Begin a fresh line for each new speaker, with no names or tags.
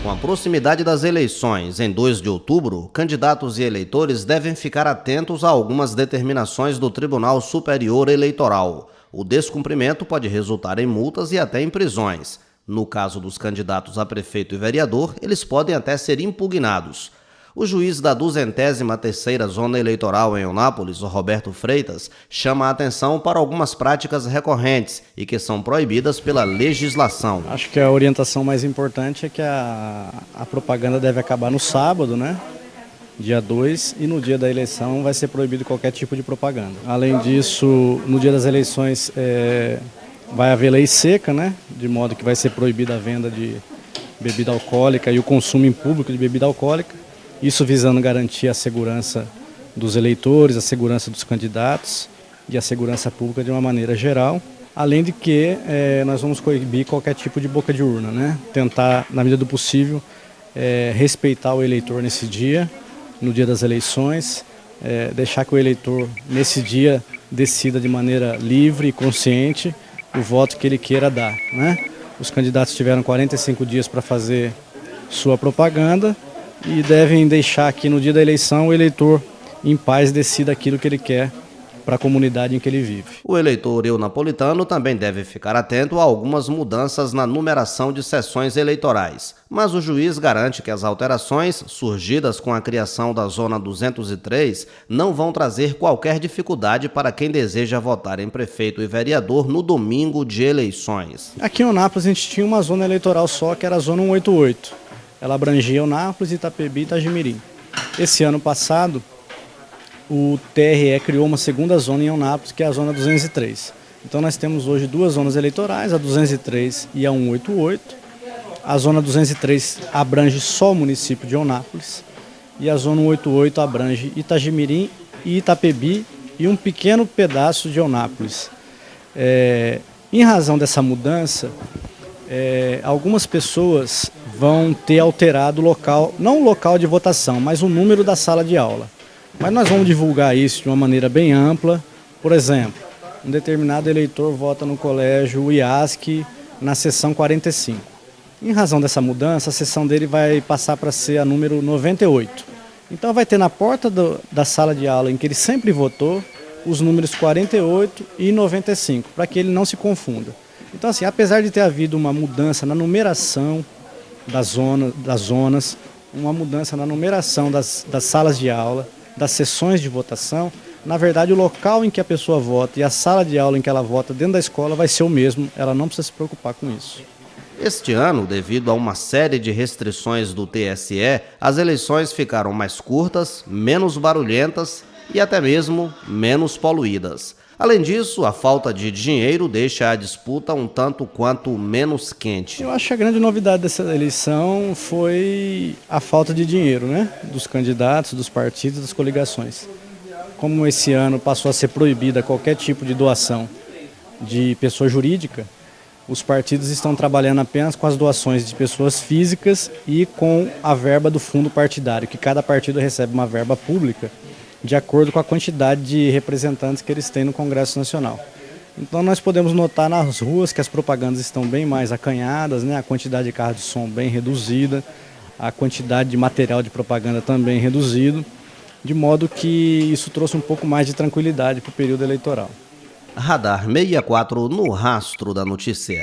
Com a proximidade das eleições em 2 de outubro, candidatos e eleitores devem ficar atentos a algumas determinações do Tribunal Superior Eleitoral. O descumprimento pode resultar em multas e até em prisões. No caso dos candidatos a prefeito e vereador, eles podem até ser impugnados. O juiz da 203ª Zona Eleitoral em Eunápolis, Roberto Freitas, chama a atenção para algumas práticas recorrentes e que são proibidas pela legislação.
Acho que a orientação mais importante é que a propaganda deve acabar no sábado, né? Dia 2, e no dia da eleição vai ser proibido qualquer tipo de propaganda. Além disso, no dia das eleições vai haver lei seca, né? De modo que vai ser proibida a venda de bebida alcoólica e o consumo em público de bebida alcoólica. Isso visando garantir a segurança dos eleitores, a segurança dos candidatos e a segurança pública de uma maneira geral. Além de que nós vamos coibir qualquer tipo de boca de urna, né? Tentar, na medida do possível, respeitar o eleitor nesse dia, no dia das eleições, deixar que o eleitor, nesse dia, decida de maneira livre e consciente o voto que ele queira dar, né? Os candidatos tiveram 45 dias para fazer sua propaganda e devem deixar que no dia da eleição o eleitor em paz decida aquilo que ele quer para a comunidade em que ele vive.
O eleitor eunapolitano também deve ficar atento a algumas mudanças na numeração de sessões eleitorais, mas o juiz garante que as alterações surgidas com a criação da Zona 203 não vão trazer qualquer dificuldade para quem deseja votar em prefeito e vereador no domingo de eleições.
Aqui em Eunápolis a gente tinha uma zona eleitoral só, que era a Zona 188. Ela abrangia Eunápolis, Itapebi e Itagimirim. Esse ano passado, o TRE criou uma segunda zona em Eunápolis, que é a Zona 203. Então nós temos hoje 2 zonas eleitorais, a 203 e a 188. A Zona 203 abrange só o município de Eunápolis e a Zona 188 abrange Itagimirim e Itapebi e um pequeno pedaço de Eunápolis. Em razão dessa mudança, algumas pessoas vão ter alterado o local, não o local de votação, mas o número da sala de aula. Mas nós vamos divulgar isso de uma maneira bem ampla. Por exemplo, um determinado eleitor vota no colégio IASC na seção 45. Em razão dessa mudança, a seção dele vai passar para ser a número 98. Então vai ter na porta da sala de aula em que ele sempre votou os números 48 e 95, para que ele não se confunda. Então, assim, apesar de ter havido uma mudança na numeração das zonas, uma mudança na numeração das salas de aula, das sessões de votação, na verdade o local em que a pessoa vota e a sala de aula em que ela vota dentro da escola vai ser o mesmo, ela não precisa se preocupar com isso.
Este ano, devido a uma série de restrições do TSE, as eleições ficaram mais curtas, menos barulhentas e até mesmo menos poluídas. Além disso, a falta de dinheiro deixa a disputa um tanto quanto menos quente.
Eu acho que a grande novidade dessa eleição foi a falta de dinheiro, né? Dos candidatos, dos partidos, das coligações. Como esse ano passou a ser proibida qualquer tipo de doação de pessoa jurídica, os partidos estão trabalhando apenas com as doações de pessoas físicas e com a verba do fundo partidário, que cada partido recebe uma verba pública de acordo com a quantidade de representantes que eles têm no Congresso Nacional. Então nós podemos notar nas ruas que as propagandas estão bem mais acanhadas, né? A quantidade de carros de som bem reduzida, a quantidade de material de propaganda também reduzido, de modo que isso trouxe um pouco mais de tranquilidade para o período eleitoral.
Radar 64 no Rastro da Notícia.